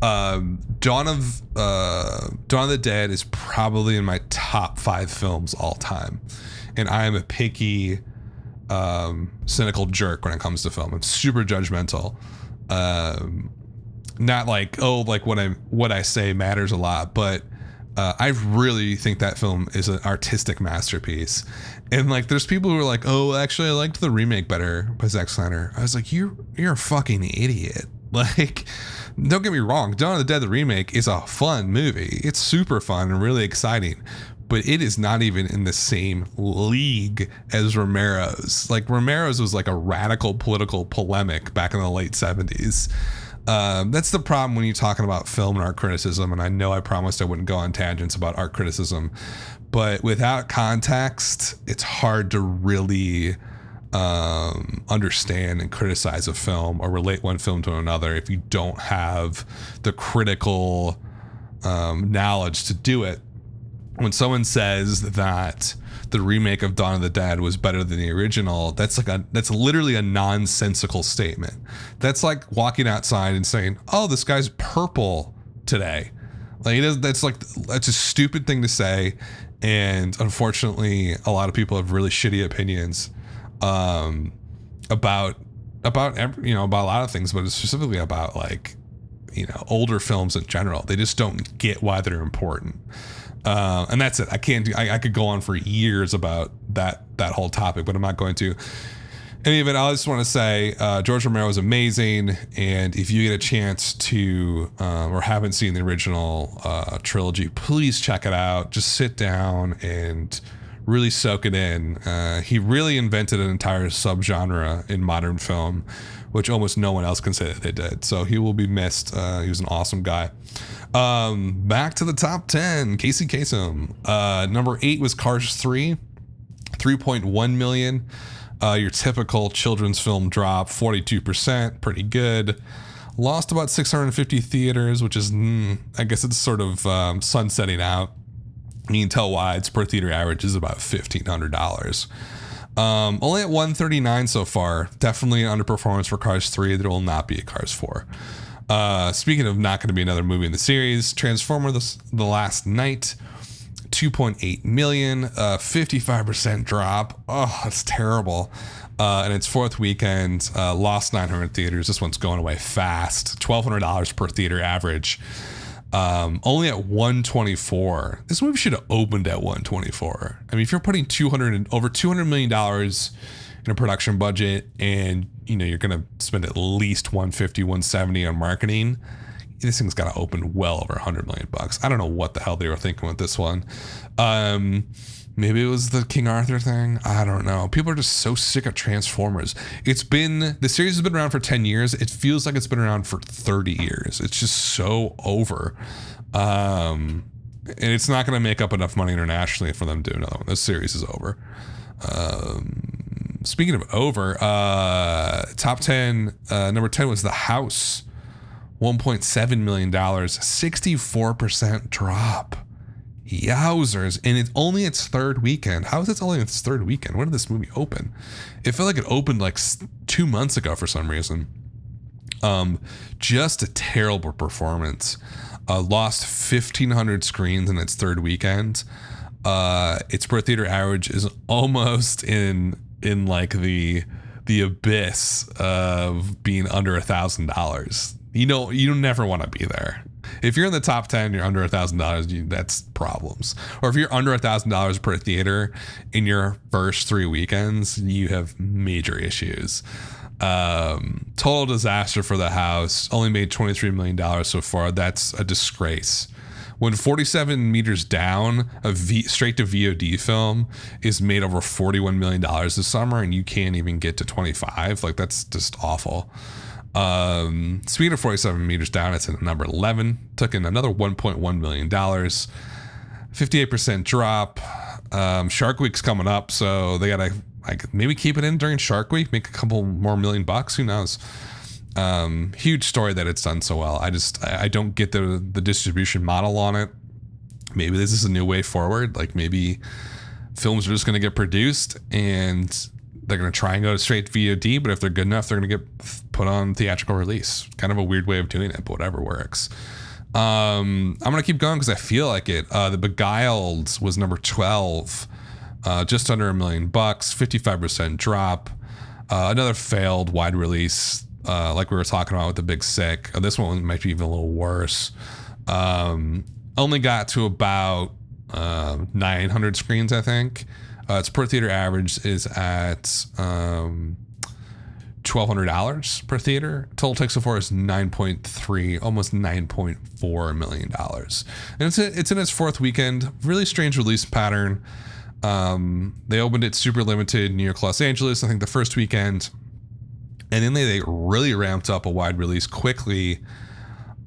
Dawn of the Dead is probably in my top 5 films all time, and I am a picky, cynical jerk when it comes to film. I'm super judgmental. Not like, oh, like what I say matters a lot, but I really think that film is an artistic masterpiece. And like, there's people who are like, oh, actually, I liked the remake better by Zack Snyder. I was like, you're a fucking idiot. Like, don't get me wrong, Dawn of the Dead, the remake, is a fun movie. It's super fun and really exciting, but it is not even in the same league as Romero's. Like, Romero's was like a radical political polemic back in the late 70s. That's the problem when you're talking about film and art criticism. And I know I promised I wouldn't go on tangents about art criticism, but without context, it's hard to really understand and criticize a film or relate one film to another if you don't have the critical knowledge to do it. When someone says that the remake of Dawn of the Dead was better than the original, that's literally a nonsensical statement. That's like walking outside and saying, "Oh, this guy's purple today." Like, that's a stupid thing to say, and unfortunately, a lot of people have really shitty opinions about a lot of things, but specifically about older films in general. They just don't get why they're important. And that's it. I could go on for years about that whole topic, but I'm not going to. Any of it, I just want to say George Romero is amazing, and if you get a chance to or haven't seen the original trilogy, please check it out. Just sit down and really soak it in. He really invented an entire subgenre in modern film, which almost no one else can say that they did. So he will be missed. He was an awesome guy. Back to the top 10. Casey Kasem. Number 8 was Cars 3, 3.1 million. Your typical children's film drop, 42%, pretty good. Lost about 650 theaters, which is, I guess it's sort of sunsetting out. You can tell why. Its per theater average is about $1,500. Only at 139 so far. Definitely an underperformance for Cars 3. There will not be a Cars 4. Speaking of not going to be another movie in the series, Transformers The Last Night, 2.8 million, 55% drop. Oh, that's terrible. And its fourth weekend, lost 900 theaters. This one's going away fast. $1,200 per theater average. Only at 124. This movie should have opened at 124. I mean, if you're putting over $200 million in a production budget, and you're going to spend at least 150, 170 on marketing, this thing's got to open well over $100 million. I don't know what the hell they were thinking with this one. Maybe it was the King Arthur thing. I don't know. People are just so sick of Transformers. The series has been around for 10 years. It feels like it's been around for 30 years. It's just so over. And it's not going to make up enough money internationally for them to do another one. This series is over. Speaking of over, top 10, number 10 was The House. $1.7 million, 64% drop. Yowzers. And it's only its third weekend. How is it only its third weekend? When did this movie open? It felt like it opened like 2 months ago for some reason. Just a terrible performance. Lost 1,500 screens in its third weekend. Its per theater average is almost in like the abyss of being under $1,000. You never want to be there. If you're in the top 10, you're under $1,000, that's problems. Or if you're under $1,000 per theater in your first 3 weekends, you have major issues. Total disaster for The House. Only made $23 million so far. That's a disgrace. When 47 Meters Down, straight to VOD film, is made over $41 million this summer, and you can't even get to 25, like, that's just awful. Speaking of 47 Meters Down, it's at number 11. Took in another $1.1 million. 58% drop. Shark Week's coming up, so they gotta maybe keep it in during Shark Week, make a couple more $1 million. Who knows? Huge story that it's done so well. I don't get the distribution model on it. Maybe this is a new way forward. Like, maybe films are just going to get produced and they're going to try and go straight to VOD, but if they're good enough, they're going to get put on theatrical release. Kind of a weird way of doing it, but whatever works. I'm going to keep going because I feel like it. The Beguiled was number 12, just under $1 million, 55% drop. Another failed wide release, like we were talking about with The Big Sick. This one might be even a little worse. Only got to about 900 screens, I think. Its per theater average is at $1,200 per theater. Total take so far is 9.3, almost $9.4 million. And it's in its fourth weekend. Really strange release pattern. They opened it super limited in New York, Los Angeles, I think the first weekend. And then they really ramped up a wide release quickly.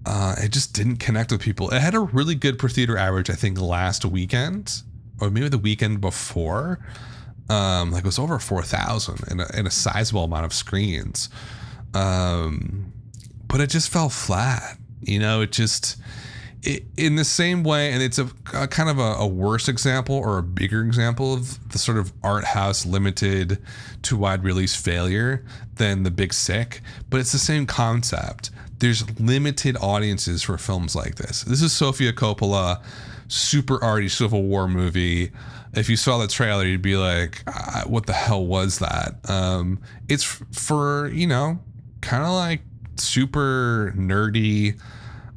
It just didn't connect with people. It had a really good per theater average, I think, last weekend, or maybe the weekend before. Like it was over 4,000 in a sizable amount of screens. But it just fell flat. You know, in the same way, and it's a kind of a worse example or a bigger example of the sort of art house limited to wide release failure than The Big Sick, but it's the same concept. There's limited audiences for films like this. This is Sofia Coppola, super arty Civil War movie. If you saw the trailer, you'd be like, what the hell was that? It's for, you know, kind of like super nerdy,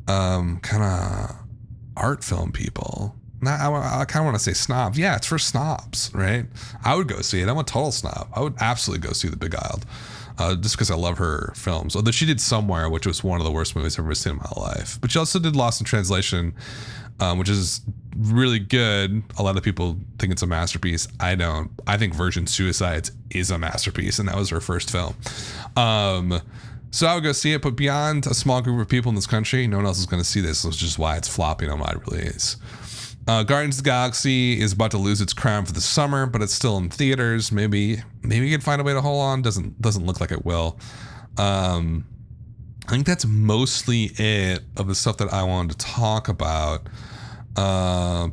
kind of art film people. I kind of want to say snobs. Yeah, it's for snobs, right? I would go see it. I'm a total snob. I would absolutely go see The Big Isle, just because I love her films. Although she did Somewhere, which was one of the worst movies I've ever seen in my life. But she also did Lost in Translation, which is really good. A lot of people think it's a masterpiece. I don't. I think Virgin Suicides is a masterpiece, and that was her first film. So I would go see it, but beyond a small group of people in this country, no one else is going to see this, which is why it's flopping on wide release. Guardians of the Galaxy is about to lose its crown for the summer, but it's still in theaters. Maybe you can find a way to hold on. Doesn't look like it will. I think that's mostly it of the stuff that I wanted to talk about.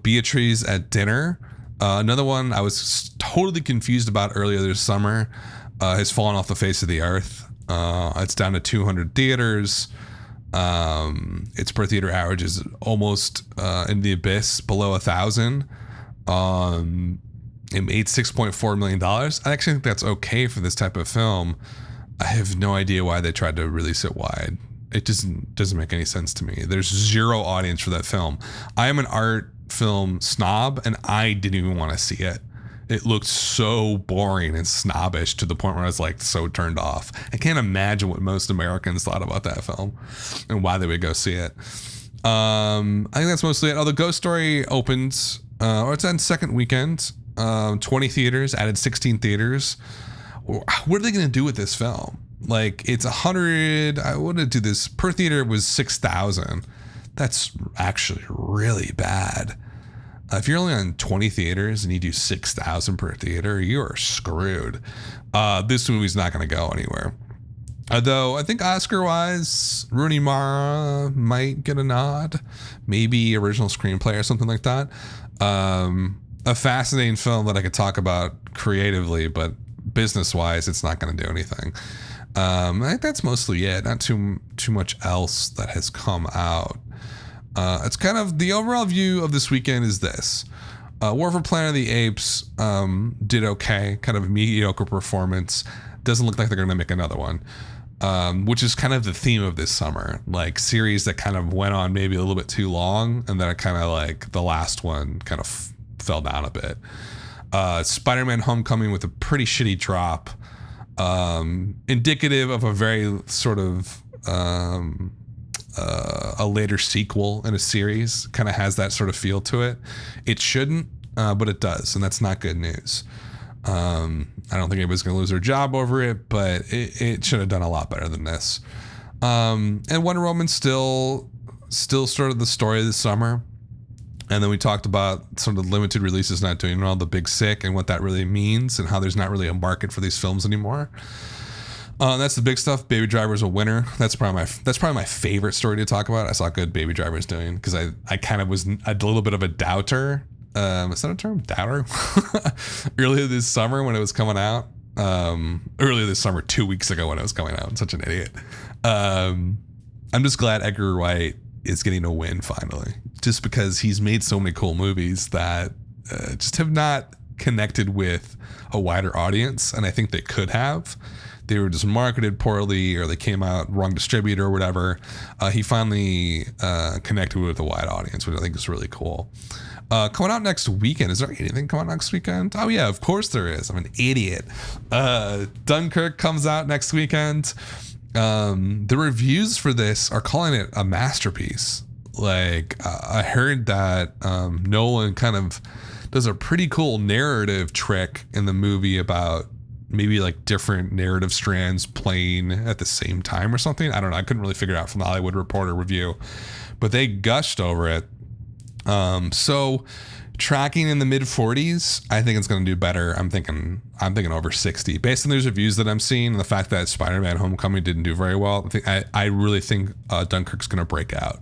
Beatrice at Dinner, another one I was totally confused about earlier this summer, has fallen off the face of the earth. It's down to 200 theaters. Its per theater average is almost in the abyss, below 1,000. It made $6.4 million. I actually think that's okay for this type of film. I have no idea why they tried to release it wide. It doesn't make any sense to me. There's zero audience for that film. I am an art film snob, and I didn't even want to see it. It looked so boring and snobbish to the point where I was like so turned off. I can't imagine what most Americans thought about that film and why they would go see it. I think that's mostly it. Oh, the Ghost Story opens, or it's on second weekend. 20 theaters, added 16 theaters. What are they going to do with this film? Like, it's 100. I wouldn't do this. Per theater was 6,000. That's actually really bad. If you're only on 20 theaters and you do 6,000 per theater, you are screwed. This movie's not going to go anywhere. Although I think Oscar-wise, Rooney Mara might get a nod. Maybe original screenplay or something like that. A fascinating film that I could talk about creatively, but business-wise, it's not going to do anything. I think that's mostly it. Not too much else that has come out. It's kind of the overall view of this weekend is this. War for Planet of the Apes did okay, kind of a mediocre performance. Doesn't look like they're going to make another one, which is kind of the theme of this summer. Like series that kind of went on maybe a little bit too long, and then kind of like the last one kind of fell down a bit. Spider-Man Homecoming with a pretty shitty drop, indicative of a very sort of a later sequel in a series. Kind of has that sort of feel to it. It shouldn't, but it does, and that's not good news. I don't think anybody's going to lose their job over it, but it should have done a lot better than this. And Wonder Woman still sort of the story of the summer. And then we talked about sort of limited releases not doing well, The Big Sick, and what that really means, and how there's not really a market for these films anymore. That's the big stuff. Baby Driver's a winner. That's probably my favorite story to talk about. I saw how good Baby Driver's doing, because I kind of was a little bit of a doubter. Is that a term? Doubter? Earlier this summer when it was coming out. Earlier this summer, 2 weeks ago when it was coming out. I'm such an idiot. I'm just glad Edgar Wright is getting a win finally, just because he's made so many cool movies that just have not connected with a wider audience, and I think they could have. They were just marketed poorly, or they came out wrong distributor or whatever. He finally connected with a wide audience, which I think is really cool. Coming out next weekend, is there anything coming out next weekend? Oh yeah, of course there is. I'm an idiot. Dunkirk comes out next weekend. The reviews for this are calling it a masterpiece. Like, I heard that Nolan kind of does a pretty cool narrative trick in the movie about maybe like different narrative strands playing at the same time or something. I don't know. I couldn't really figure it out from the Hollywood Reporter review, but they gushed over it. So Tracking in the mid 40s. I think it's going to do better. I'm thinking over 60 based on those reviews that I'm seeing and the fact that Spider-Man Homecoming didn't do very well. I really think Dunkirk's going to break out.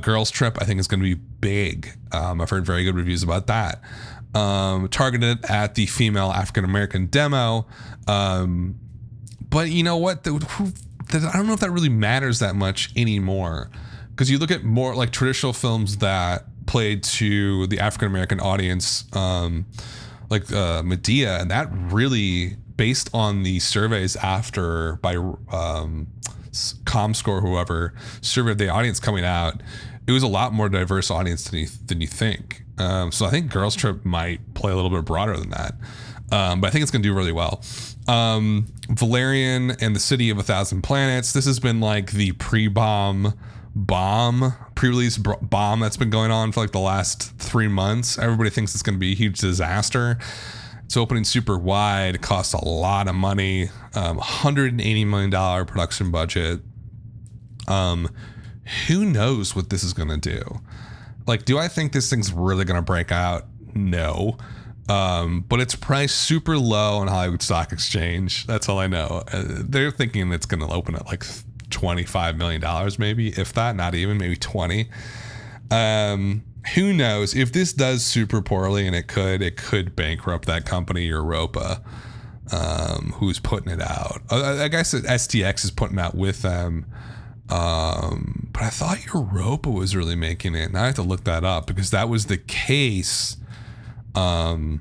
Girls Trip, I think, is going to be big. I've heard very good reviews about that. Targeted at the female African-American demo. But you know what? I don't know if that really matters that much anymore. Because you look at more like traditional films that played to the African-American audience, like Medea, and that really, based on the surveys after by ComScore, whoever surveyed the audience coming out, it was a lot more diverse audience than you think. So I think Girls Trip might play a little bit broader than that. But I think it's going to do really well. Valerian and the City of a Thousand Planets. This has been like the pre-release bomb that's been going on for like the last 3 months. Everybody thinks it's going to be a huge disaster. It's opening super wide. It costs a lot of money. $180 million production budget. Who knows what this is going to do? Like, do I think this thing's really going to break out? No. But it's priced super low on Hollywood Stock Exchange. That's all I know. They're thinking it's going to open at like $25 million, maybe, if that, not even, maybe 20. Who knows? If this does super poorly, and it could bankrupt that company, Europa, who's putting it out. I guess STX is putting it out with them. But I thought Europa was really making it. Now I have to look that up because that was the case when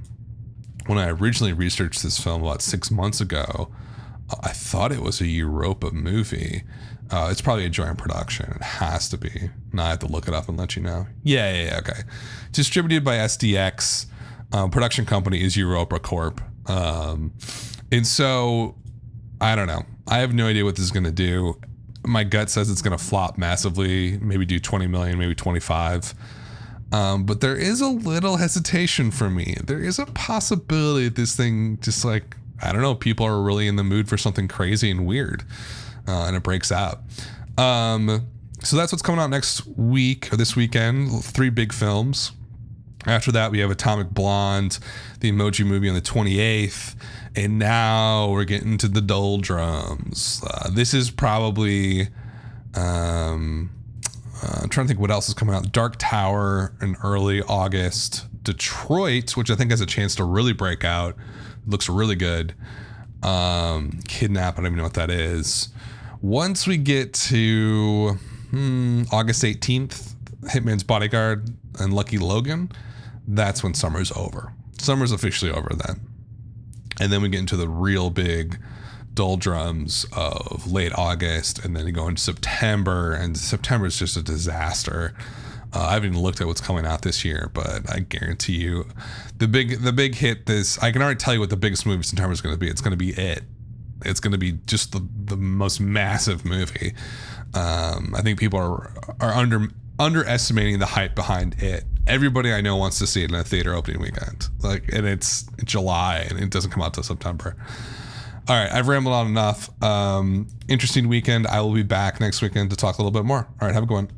I originally researched this film about 6 months ago. I thought it was a Europa movie. It's probably a joint production. It has to be. Now I have to look it up and let you know. Yeah, okay. Distributed by SDX. Production company is Europa Corp. And so, I don't know. I have no idea what this is going to do. My gut says it's going to flop massively. Maybe do 20 million, maybe 25. But there is a little hesitation for me. There is a possibility that this thing just like, I don't know, people are really in the mood for something crazy and weird, and it breaks out. So that's what's coming out next week or this weekend. 3 big films. After that, we have Atomic Blonde, the Emoji Movie on the 28th, and now we're getting to the doldrums. This is probably, I'm trying to think what else is coming out. Dark Tower in early August. Detroit, which I think has a chance to really break out. Looks really good. Kidnap, I don't even know what that is. Once we get to August 18th, Hitman's Bodyguard and Lucky Logan, that's when summer's over. Summer's officially over then. And then we get into the real big doldrums of late August, and then you go into September, and September is just a disaster. I haven't even looked at what's coming out this year, but I guarantee you the big hit this, I can already tell you what the biggest movie in September is going to be. It's going to be It. It's going to be just the most massive movie. I think people are underestimating the hype behind It. Everybody I know wants to see it in a theater opening weekend. And it's July and it doesn't come out till September. All right, I've rambled on enough. Interesting weekend. I will be back next weekend to talk a little bit more. All right, have a good one.